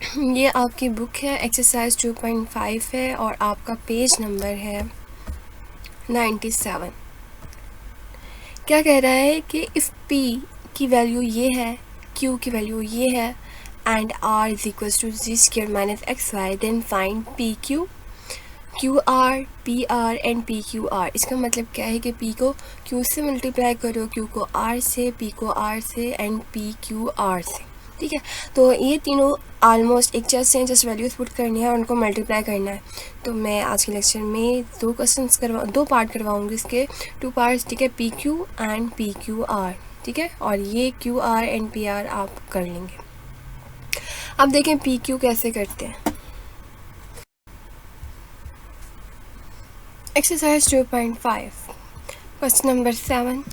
ये आपकी बुक है, एक्सरसाइज 2.5 है और आपका पेज नंबर है 97। क्या कह रहा है कि इफ़ P की वैल्यू ये है, Q की वैल्यू ये है and R is equals to z² minus XY, then find PQ, QR, PR एंड PQR। इसका मतलब क्या है कि P को Q से मल्टीप्लाई करो, Q को R से, P को R से एंड PQR से। ठीक है, तो ये तीनों ऑलमोस्ट एक जैसे हैं, जस्ट वैल्यूज पुट करनी है और उनको मल्टीप्लाई करना है। तो मैं आज के लेक्चर में दो पार्ट करवाऊंगी इसके, 2 पार्ट्स। ठीक है, PQ एंड PQR। ठीक है, और ये QR एंड PR आप कर लेंगे। अब देखें PQ कैसे करते हैं। Exercise 2.5 question number 7।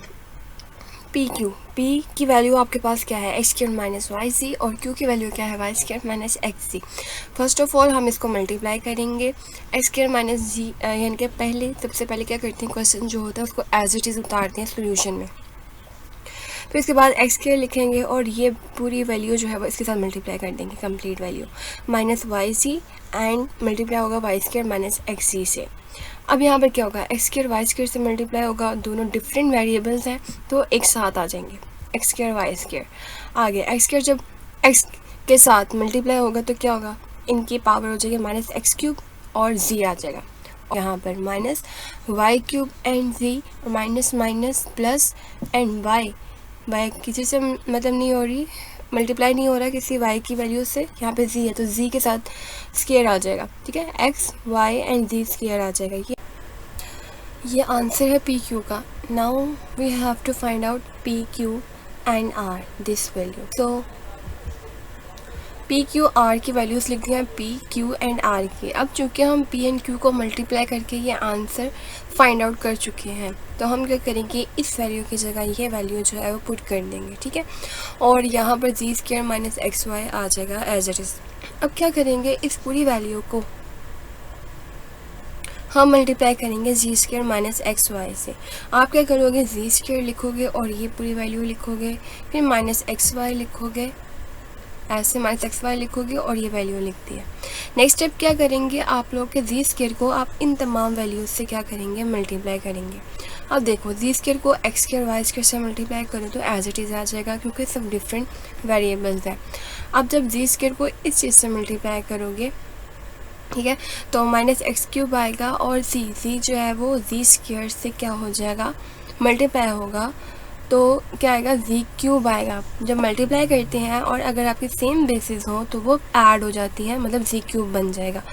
PQ, P की वैल्यू आपके पास क्या है, x² माइनस YC, और Q की वैल्यू क्या है, y² minus XC। First of all हम इसको मल्टीप्लाई करेंगे, x² माइनस जी, यानी कि सबसे पहले क्या करते हैं, क्वेश्चन जो होता है उसको एज इट इज़ उतारते हैं सोल्यूशन में। फिर इसके बाद x² लिखेंगे और ये पूरी वैल्यू जो है वो इसके साथ मल्टीप्लाई कर देंगे, complete value minus YC and multiply होगा y² माइनस XC से। अब यहाँ पर क्या होगा, x² y² से मल्टीप्लाई होगा, दोनों डिफरेंट वेरिएबल्स हैं तो एक साथ आ जाएंगे, x² y² आगे। x² जब x के साथ मल्टीप्लाई होगा तो क्या होगा, इनकी पावर हो जाएगी माइनस x³ और z आ जाएगा। यहाँ पर minus y³ and z, minus minus plus and y किसी से मतलब नहीं हो रही, मल्टीप्लाई नहीं हो रहा किसी y की वैल्यू से। यहाँ पे z है तो z के साथ स्क्वायर आ जाएगा। ठीक है, x y and z square आ जाएगा। ये आंसर है PQ का। Now we have to find out PQ and R this value. तो PQ R की वैल्यूज़ लिख दिया P Q एंड R की। अब चूँकि हम P एंड Q को मल्टीप्लाई करके ये आंसर फाइंड आउट कर चुके हैं तो हम क्या करेंगे, इस वैल्यू की जगह ये वैल्यू जो है वो पुट कर देंगे। ठीक है, और यहाँ पर z² माइनस XY आ जाएगा एज इट इज़। अब क्या करेंगे, इस पूरी वैल्यू को हम मल्टीप्लाई करेंगे z² माइनस XY से। आप क्या करोगे, z² लिखोगे और ये पूरी वैल्यू लिखोगे, फिर माइनस XY लिखोगे, ऐसे माइनस XY लिखोगे और ये वैल्यू लिख दी है। नेक्स्ट स्टेप क्या करेंगे, आप लोग के z² को आप इन तमाम वैल्यूज से क्या करेंगे, मल्टीप्लाई करेंगे। अब देखो z² को x² y² से मल्टीप्लाई करो तो एज इट इज़ आ जाएगा क्योंकि सब डिफरेंट वेरिएबल्स हैं। अब जब z² को इस चीज़ से मल्टीप्लाई करोगे, ठीक है, तो माइनस x³ आएगा और z जो है वो z² से क्या हो जाएगा, मल्टीप्लाई होगा तो क्या आएगा, z³ आएगा। जब मल्टीप्लाई करते हैं और अगर आपकी सेम बेसिस हो तो वो ऐड हो जाती है, मतलब z³ बन जाएगा।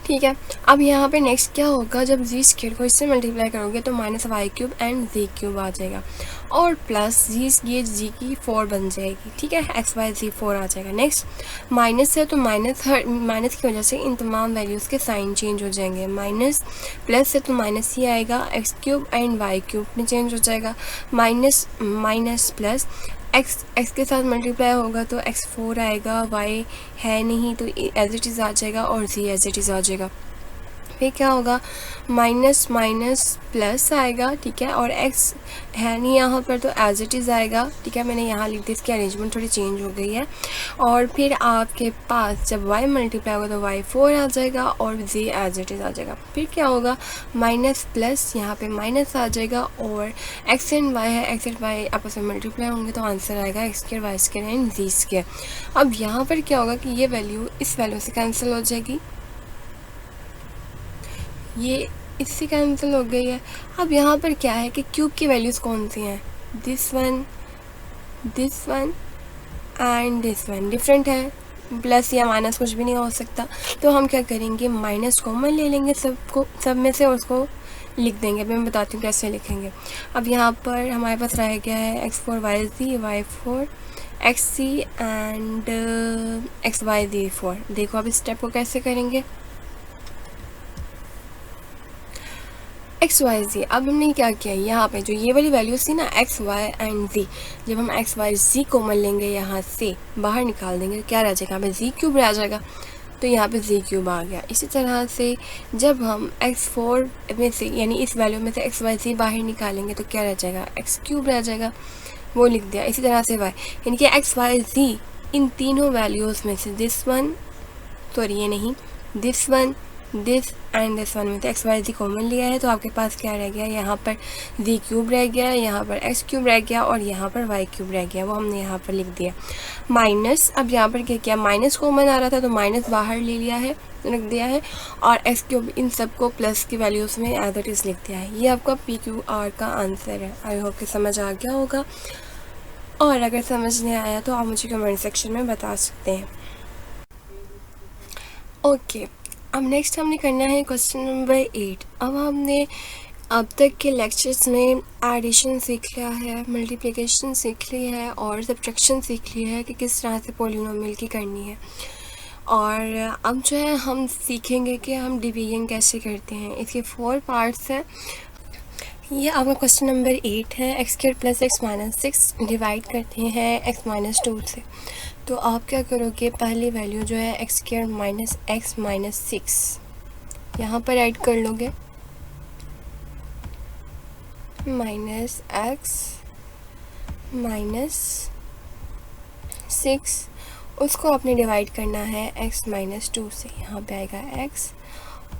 ठीक है, अब यहाँ पे नेक्स्ट क्या होगा, जब z² को इससे मल्टीप्लाई करोगे तो माइनस y³ एंड z³ आ जाएगा और प्लस ये g की 4 बन जाएगी। ठीक है, x y z 4 आ जाएगा। नेक्स्ट माइनस है तो माइनस की वजह से इन तमाम वैल्यूज़ के साइन चेंज हो जाएंगे। माइनस प्लस है तो माइनस ही आएगा, x³ एंड y³ में चेंज हो जाएगा। माइनस माइनस प्लस x के साथ मल्टीप्लाई होगा तो x4 आएगा, y है नहीं तो एज इट इज़ आ जाएगा और z एज इट इज़ आ जाएगा। फिर क्या होगा, माइनस माइनस प्लस आएगा। ठीक है, और x है नहीं यहाँ पर तो एज इट इज़ आएगा। ठीक है, मैंने यहाँ लिख दी, इसकी अरेंजमेंट थोड़ी चेंज हो गई है। और फिर आपके पास जब y मल्टीप्लाई होगा तो y4 आ जाएगा और z एज इट इज़ आ जाएगा। फिर क्या होगा, माइनस प्लस यहाँ पे माइनस आ जाएगा और x एंड y है, x एंड y आपस में मल्टीप्लाई होंगे तो आंसर आएगा x² y² एंड z²। अब यहाँ पर क्या होगा कि ये वैल्यू इस वैल्यू से कैंसिल हो जाएगी, ये इससे कैंसिल हो गई है। अब यहाँ पर क्या है कि क्यूब की वैल्यूज़ कौन सी हैं, this one and this one different है, प्लस या माइनस कुछ भी नहीं हो सकता। तो हम क्या करेंगे, माइनस कॉमन ले लेंगे सब में से और उसको लिख देंगे। अभी मैं बताती हूँ कैसे लिखेंगे। अब यहाँ पर हमारे पास रह गया है x4 yz y4 xc and xy z4। देखो अब इस स्टेप को कैसे करेंगे, एक्स वाई जी। अब हमने क्या किया, यहाँ पे जो ये वाली वैल्यूज थी ना एक्स वाई एंड जी, जब हम एक्स वाई जी कॉमन लेंगे यहाँ से बाहर निकाल देंगे तो क्या रह जाएगा, यहाँ पे z³ रह जाएगा तो यहाँ पे z³ आ गया। इसी तरह से जब हम x4 में से यानी इस वैल्यू में से एक्स वाई जी बाहर निकालेंगे तो क्या रह जाएगा, x³ रह जाएगा, वो लिख दिया। इसी तरह से y यानी कि एक्स वाई जी इन तीनों वैल्यूज़ में से दिस वन, सॉरी ये नहीं, this one, this and this one में से एक्स वाई जी कॉमन लिया है, तो आपके पास क्या रह गया, यहाँ पर जी क्यूब रह गया, यहाँ पर एक्स क्यूब रह गया और यहाँ पर वाई क्यूब रह गया, वो हमने यहाँ पर लिख दिया। माइनस, अब यहाँ पर क्या किया, माइनस कॉमन आ रहा था तो माइनस बाहर ले लिया है, रख दिया है, और एक्स क्यूब इन सबको प्लस की वैल्यूज़ में एज इट इज़ लिख दिया है। ये आपका पी क्यू आर का आंसर है। आई होप कि समझ आ गया होगा, और अगर समझ नहीं आया तो आप मुझे कमेंट सेक्शन में बता सकते हैं। ओके, अब नेक्स्ट हमने करना है क्वेश्चन नंबर 8। अब हमने अब तक के लेक्चर्स में एडिशन सीख लिया है, मल्टीप्लिकेशन सीख ली है और सब्ट्रैक्शन सीख ली है कि किस तरह से पॉलिनोमियल की करनी है, और अब जो है हम सीखेंगे कि हम डिवीजन कैसे करते हैं। इसके 4 पार्ट्स हैं। ये आपका क्वेश्चन नंबर 8 है। X square plus x minus 6 divide करते हैं एक्स माइनस 2 से। तो आप क्या करोगे, पहली वैल्यू जो है X square minus x minus 6 यहाँ पर ऐड कर लोगे, माइनस एक्स माइनस 6, उसको आपने डिवाइड करना है x माइनस 2 से। यहाँ पे आएगा x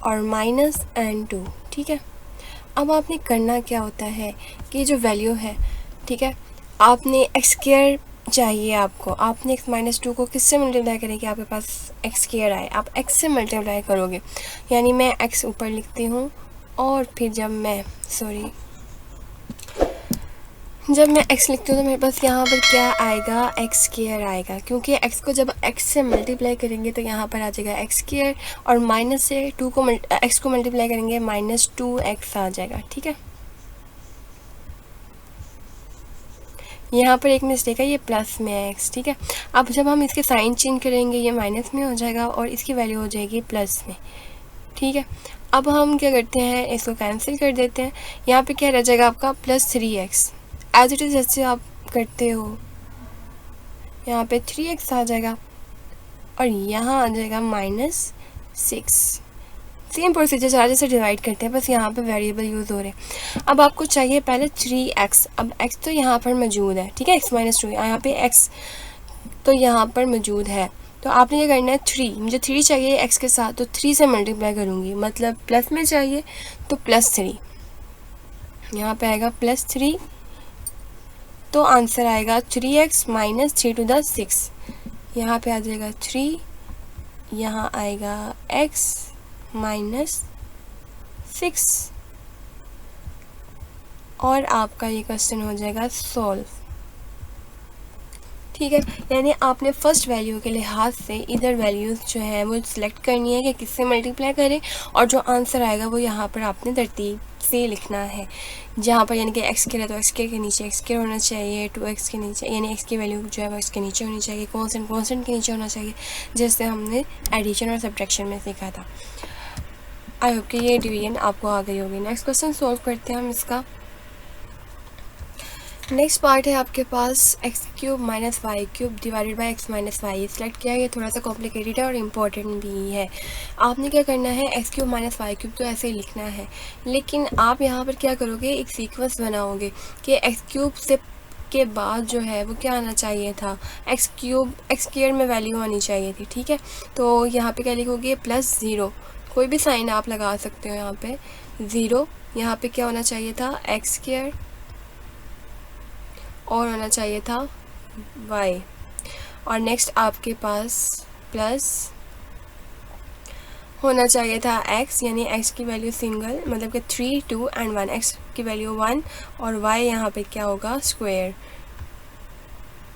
और माइनस एंड 2, ठीक है। अब आपने करना क्या होता है कि जो वैल्यू है, ठीक है, आपने एक्स स्क्वायर चाहिए आपको, आपने x माइनस 2 को किससे मल्टीप्लाई करेंगे, आपके पास एक्स स्क्वायर आए, आप x से मल्टीप्लाई करोगे, यानी मैं x ऊपर लिखती हूँ और फिर जब मैं x लिखती हूँ तो मेरे पास यहाँ पर क्या आएगा, एक्स स्क्वायर आएगा, क्योंकि x को जब x से मल्टीप्लाई करेंगे तो यहाँ पर आ जाएगा एक्स स्क्वायर, और माइनस से x को मल्टीप्लाई करेंगे माइनस 2x आ जाएगा, ठीक है। यहाँ पर एक मिस्टेक है, ये प्लस में है x, ठीक है। अब जब हम इसके साइन चेंज करेंगे ये माइनस में हो जाएगा और इसकी वैल्यू हो जाएगी प्लस में, ठीक है। अब हम क्या करते हैं, इसको कैंसिल कर देते हैं। यहाँ पे क्या रह जाएगा आपका plus 3x, as it is जैसे आप करते हो, यहाँ पे 3x आ जाएगा और यहाँ आ जाएगा माइनस 6। सेम प्रोसीजर चार्जेस से डिवाइड करते हैं, बस यहाँ पे वेरिएबल यूज़ हो रहे हैं। अब आपको चाहिए पहले 3x, अब x तो यहाँ पर मौजूद है, ठीक है, x माइनस 2, यहाँ पे x तो यहाँ पर मौजूद है, तो आपने ये करना है 3, मुझे 3 चाहिए x के साथ, तो 3 से मल्टीप्लाई करूँगी, मतलब प्लस में चाहिए तो प्लस 3, यहाँ पे आएगा प्लस 3, तो आंसर आएगा 3x माइनस 3 टू द 6, यहाँ पे आ जाएगा 3, यहाँ आएगा x माइनस 6, और आपका ये क्वेश्चन हो जाएगा सॉल्व, ठीक है। यानी आपने फर्स्ट वैल्यू के लिहाज से इधर वैल्यूज़ जो है वो सिलेक्ट करनी है कि किससे मल्टीप्लाई करें, और जो आंसर आएगा वो यहाँ पर आपने तरतीब से लिखना है, जहाँ पर यानी कि एक्स के है तो एक्स के नीचे एक्स के होना चाहिए, 2x के नीचे यानी एक्स की वैल्यू जो है वो इसके नीचे होनी चाहिए, कॉन्स्टेंट के नीचे होना चाहिए, जैसे हमने एडिशन और सब्ट्रैक्शन में सीखा था। आई होप कि ये डिवीजन आपको आ गई होगी। नेक्स्ट क्वेश्चन सॉल्व करते हैं हम इसका। नेक्स्ट पार्ट है आपके पास x cube minus Y cube divided by x minus y. Select किया, ये थोड़ा सा कॉम्प्लिकेटेड है और इम्पॉर्टेंट भी है। आपने क्या करना है, X cube minus Y cube तो ऐसे ही लिखना है, लेकिन आप यहाँ पर क्या करोगे, एक सीक्वेंस बनाओगे कि एक्स क्यूब से के बाद जो है वो क्या आना चाहिए था, एक्स स्क्वायर में वैल्यू आनी चाहिए थी, ठीक है। तो यहाँ पे क्या लिखोगे, प्लस 0, कोई भी साइन आप लगा सकते हो, यहाँ पे 0, यहाँ पे क्या होना चाहिए था, एक्स स्क्वायर, और होना चाहिए था y, और नेक्स्ट आपके पास प्लस होना चाहिए था x, यानी x की वैल्यू सिंगल, मतलब कि 3, 2 एंड 1, x की वैल्यू 1, और y यहाँ पे क्या होगा, स्क्वायर,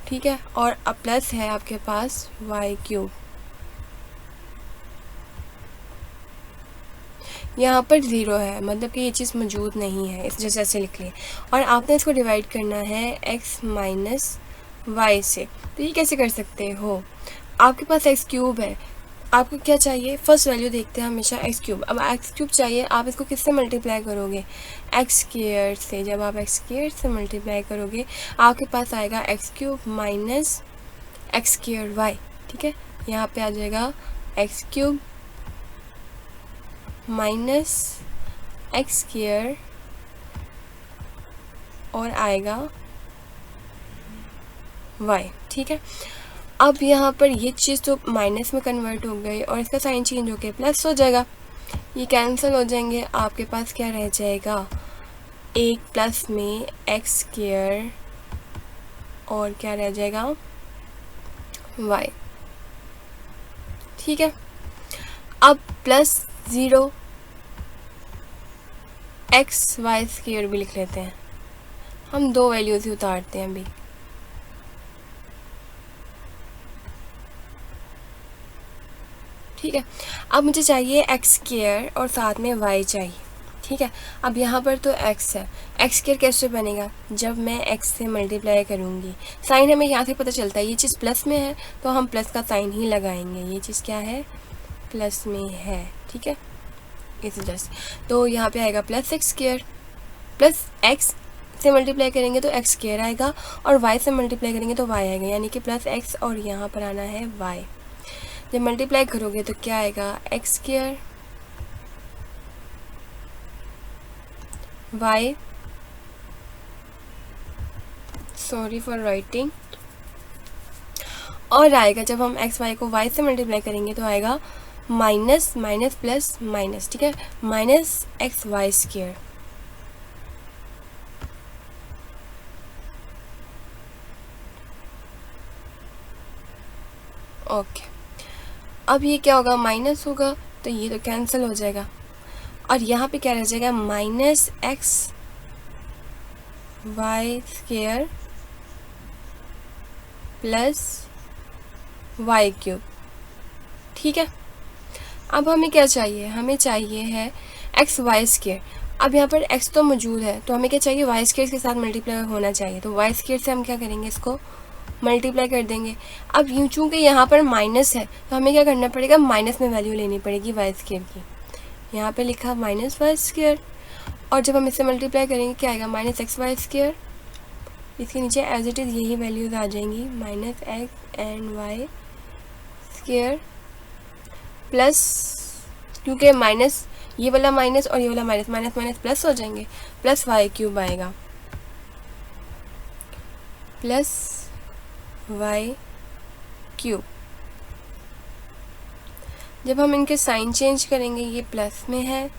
ठीक है। और अब प्लस है आपके पास y क्यूब, यहाँ पर 0 है, मतलब कि ये चीज़ मौजूद नहीं है, इस जैसे ऐसे लिख लिए, और आपने इसको डिवाइड करना है x माइनस वाई से। तो ये कैसे कर सकते हो, आपके पास x क्यूब है, आपको क्या चाहिए, फर्स्ट वैल्यू देखते हैं हमेशा x क्यूब। अब x क्यूब चाहिए, आप इसको किससे मल्टीप्लाई करोगे, एक्स स्क्वायर से। जब आप एक्स स्क्वायर से मल्टीप्लाई करोगे आपके पास आएगा x cube minus X square Y, ठीक है। यहाँ पे आ जाएगा x cube minus X square, और आएगा y, ठीक है। अब यहाँ पर ये चीज़ तो माइनस में कन्वर्ट हो गई और इसका साइन चेंज होकर प्लस हो जाएगा, ये कैंसिल हो जाएंगे। आपके पास क्या रह जाएगा, एक प्लस में एक्स स्क्वायर और क्या रह जाएगा वाई। ठीक है, अब प्लस 0 एक्स वाई स्क्वायर भी लिख लेते हैं, हम दो वैल्यूज ही उतारते हैं अभी। ठीक है, अब मुझे चाहिए एक्स स्क्वायर और साथ में वाई चाहिए। ठीक है, अब यहाँ पर तो x है, एक्स स्क्वायर कैसे बनेगा, जब मैं x से मल्टीप्लाई करूँगी। साइन हमें यहाँ से पता चलता है, ये चीज़ प्लस में है तो हम प्लस का साइन ही लगाएंगे, ये चीज़ क्या है प्लस में है। ठीक है, इस वजह से तो यहाँ पे आएगा plus x square, plus x से मल्टीप्लाई करेंगे तो एक्स स्क्वायर आएगा और y से मल्टीप्लाई करेंगे तो y आएगा, यानी कि प्लस x और यहाँ पर आना है y। जब मल्टीप्लाई करोगे तो क्या आएगा X square y, sorry for writing, और आएगा जब हम एक्स वाई को y से मल्टीप्लाई करेंगे तो आएगा माइनस माइनस प्लस माइनस। ठीक है, minus X Y square. Okay, अब ये क्या होगा माइनस होगा तो ये तो कैंसिल हो जाएगा और यहाँ पे क्या रह जाएगा minus X Y square plus Y cube. ठीक है, अब हमें क्या चाहिए, हमें चाहिए है एक्स वाई स्क्वायर। अब यहाँ पर x तो मौजूद है तो हमें क्या चाहिए वाई स्क्वायर के साथ मल्टीप्लाई होना चाहिए, तो वाई स्क्वायर से हम क्या करेंगे इसको मल्टीप्लाई कर देंगे। अब यूँ चूँकि यहाँ पर माइनस है तो हमें क्या करना पड़ेगा, माइनस में वैल्यू लेनी पड़ेगी वाई स्क्वायर की। यहाँ पे लिखा माइनस वाई स्क्वायर और जब हम इससे मल्टीप्लाई करेंगे क्या आएगा माइनस एक्स वाई स्क्वायर। इसके नीचे एज इट इज़ यही वैल्यूज आ जाएंगी, minus X and Y square plus, क्योंकि माइनस ये वाला माइनस और ये वाला माइनस, माइनस माइनस प्लस हो जाएंगे, प्लस वाई क्यूब आएगा, प्लस वाई क्यूब। जब हम इनके साइन चेंज करेंगे, ये प्लस में है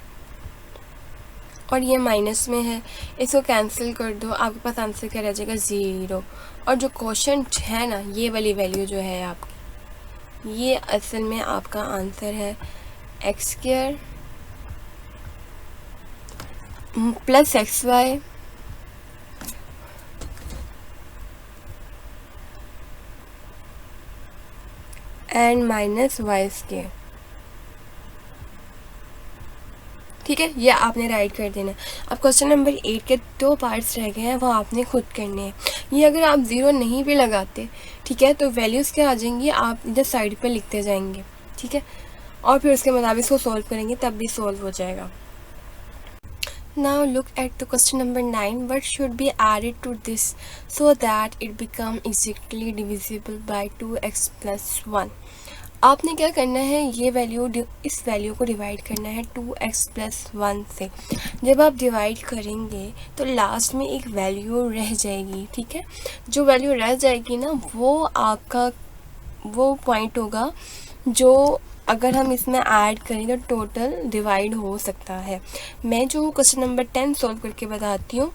और ये माइनस में है, इसको कैंसिल कर दो, आपके पास आंसर क्या रह जाएगा 0। और जो क्वेश्चन है ना, ये वाली वैल्यू जो है आपकी, ये असल में आपका आंसर है X square plus X Y and minus Y square. ठीक है, ये आपने राइट कर देना। अब क्वेश्चन नंबर 8 के 2 पार्ट्स रह गए हैं, वो आपने खुद करने हैं। ये अगर आप 0 नहीं भी लगाते, ठीक है, तो वैल्यूज़ क्या आ जाएंगी, आप इधर साइड पे लिखते जाएंगे। ठीक है, और फिर उसके मुताबिक इसको सॉल्व करेंगे तब भी सॉल्व हो जाएगा। Now look at the question number 9. What should be added to this so that it become exactly divisible by 2x plus 1? आपने क्या करना है, ये वैल्यू इस वैल्यू को डिवाइड करना है 2x प्लस 1 से। जब आप डिवाइड करेंगे तो लास्ट में एक वैल्यू रह जाएगी। ठीक है, जो वैल्यू रह जाएगी ना, वो आपका वो पॉइंट होगा जो अगर हम इसमें ऐड करें तो टोटल डिवाइड हो सकता है। मैं जो क्वेश्चन नंबर 10 सॉल्व करके बताती हूँ,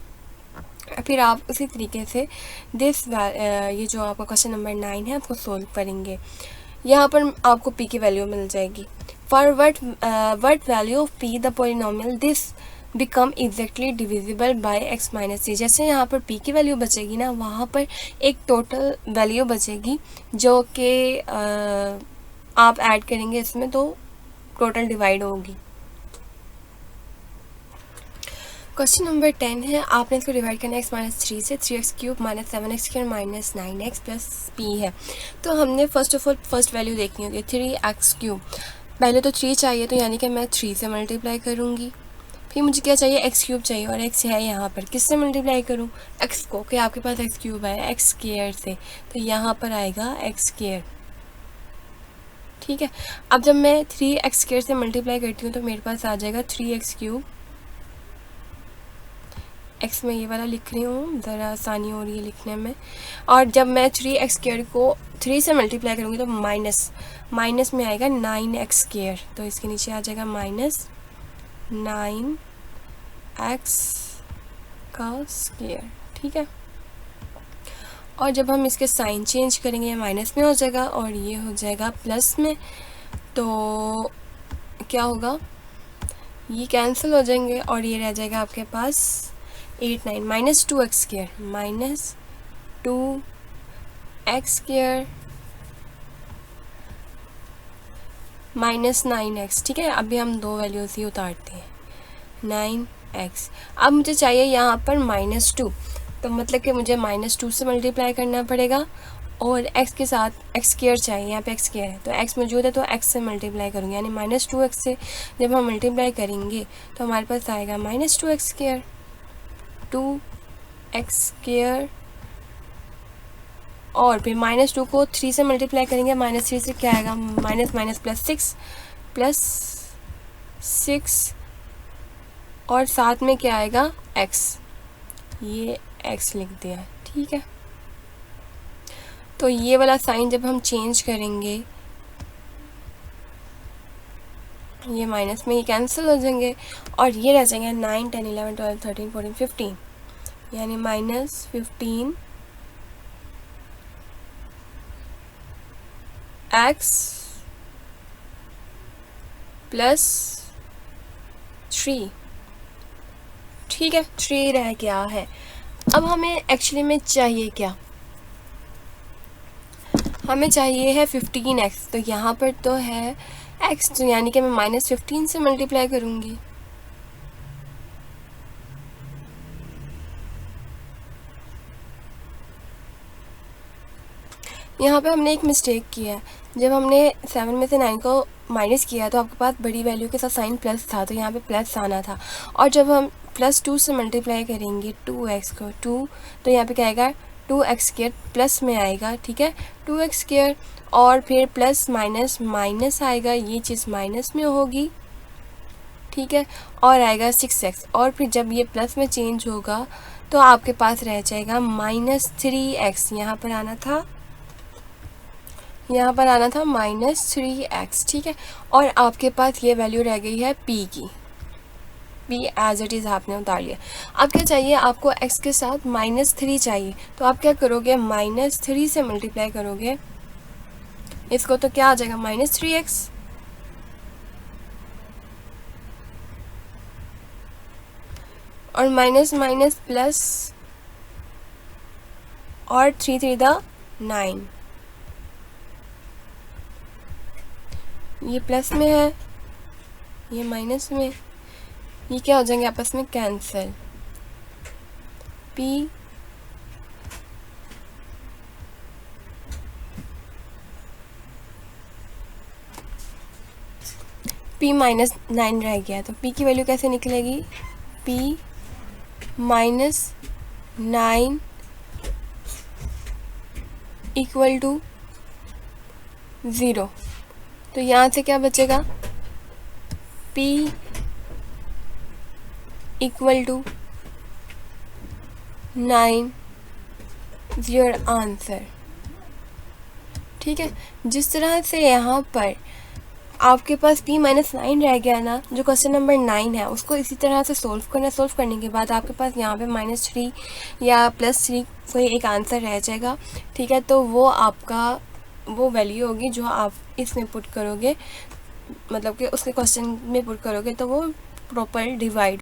फिर आप उसी तरीके से ये जो आपका क्वेश्चन नंबर 9 है आपको सॉल्व करेंगे। यहाँ पर आपको p की वैल्यू मिल जाएगी। For what value of p the polynomial this become exactly divisible by x minus c। जैसे यहाँ पर p की वैल्यू बचेगी ना, वहाँ पर एक टोटल वैल्यू बचेगी जो कि आप ऐड करेंगे इसमें तो टोटल डिवाइड होगी। क्वेश्चन नंबर 10 है, आपने इसको डिवाइड करना है x माइनस 3 से, 3x cube minus 7x square minus 9x plus p है। तो हमने first of all first value देखनी होगी 3x क्यूब। पहले तो 3 चाहिए तो यानी कि मैं 3 से मल्टीप्लाई करूँगी। फिर मुझे क्या चाहिए, x क्यूब चाहिए और x है यहाँ पर, किससे मल्टीप्लाई करूँ, x को, कि आपके पास x क्यूब है x स्क्वायर से, तो यहाँ पर आएगा x स्क्वायर। ठीक है, अब जब मैं 3x स्क्वायर से मल्टीप्लाई करती हूँ तो मेरे पास आ जाएगा 3x क्यूब एक्स में ये वाला लिख रही हूँ, ज़रा आसानी हो रही है लिखने में। और जब मैं 3x² को 3 से मल्टीप्लाई करूँगी तो माइनस में आएगा 9x², तो इसके नीचे आ जाएगा -9x², ठीक है। और जब हम इसके साइन चेंज करेंगे ये माइनस में हो जाएगा और ये हो जाएगा प्लस में, तो क्या होगा, ये कैंसिल हो जाएंगे और ये रह जाएगा आपके पास 8 9 -2x² -9x, ठीक है। अभी हम दो वैल्यूज़ ही उतारते हैं, 9x। अब मुझे चाहिए यहाँ पर -2, तो मतलब कि मुझे -2 से मल्टीप्लाई करना पड़ेगा और x के साथ x² चाहिए, यहाँ पे x² है तो x मौजूद है तो x से मल्टीप्लाई करूँगी, यानी -2x से जब हम मल्टीप्लाई करेंगे तो हमारे पास आएगा -2x², 2x² और फिर -2 को 3 से मल्टीप्लाई करेंगे, -3 से क्या आएगा, माइनस +6 और साथ में क्या आएगा, x, ये x लिख दिया, ठीक है। तो ये वाला साइन जब हम चेंज करेंगे ये माइनस में ही कैंसिल हो जाएंगे और ये रह जाएंगे 9 10 11 12 13 14 15, यानी -15 x + 3, ठीक है। 3 रह गया है। अब हमें एक्चुअली में चाहिए क्या, हमें चाहिए है 15x, तो यहाँ पर तो है x, तो यानी कि मैं -15 से मल्टीप्लाई करूँगी। यहाँ पे हमने एक मिस्टेक किया है, जब हमने 7 में से 9 को माइनस किया तो आपके पास बड़ी वैल्यू के साथ साइन प्लस था, तो यहाँ पे प्लस आना था। और जब हम +2 से मल्टीप्लाई करेंगे 2x को 2, तो यहाँ पे क्या आएगा, 2x² प्लस में आएगा, ठीक है, 2x² और फिर प्लस माइनस माइनस आएगा, ये चीज़ माइनस में होगी, ठीक है, और आएगा 6x और फिर जब ये प्लस में चेंज होगा तो आपके पास रह जाएगा -3x, यहाँ पर आना था -3x, ठीक है। और आपके पास ये वैल्यू रह गई है p की, p एज इट इज़ आपने उतार लिया। अब क्या चाहिए आपको, x के साथ -3 चाहिए, तो आप क्या करोगे, -3 से मल्टीप्लाई करोगे इसको, तो क्या आ जाएगा, -3x और माइनस माइनस प्लस और 3 3 दा 9, ये प्लस में है ये माइनस में, ये क्या हो जाएंगे आपस में कैंसिल, p -9 रह गया, तो p की वैल्यू कैसे निकलेगी, p -9 = 0, तो यहाँ से क्या बचेगा, p = 9, योर आंसर, ठीक है। जिस तरह से यहाँ पर आपके पास p -9 रह गया ना, जो क्वेश्चन नंबर 9 है उसको इसी तरह से सोल्व करने के बाद आपके पास यहाँ पे -3 या +3 कोई एक आंसर रह जाएगा, ठीक है। तो वो आपका वो वैल्यू होगी जो आप इसमें पुट करोगे, मतलब कि उसके क्वेश्चन में पुट करोगे तो वो प्रॉपर डिवाइड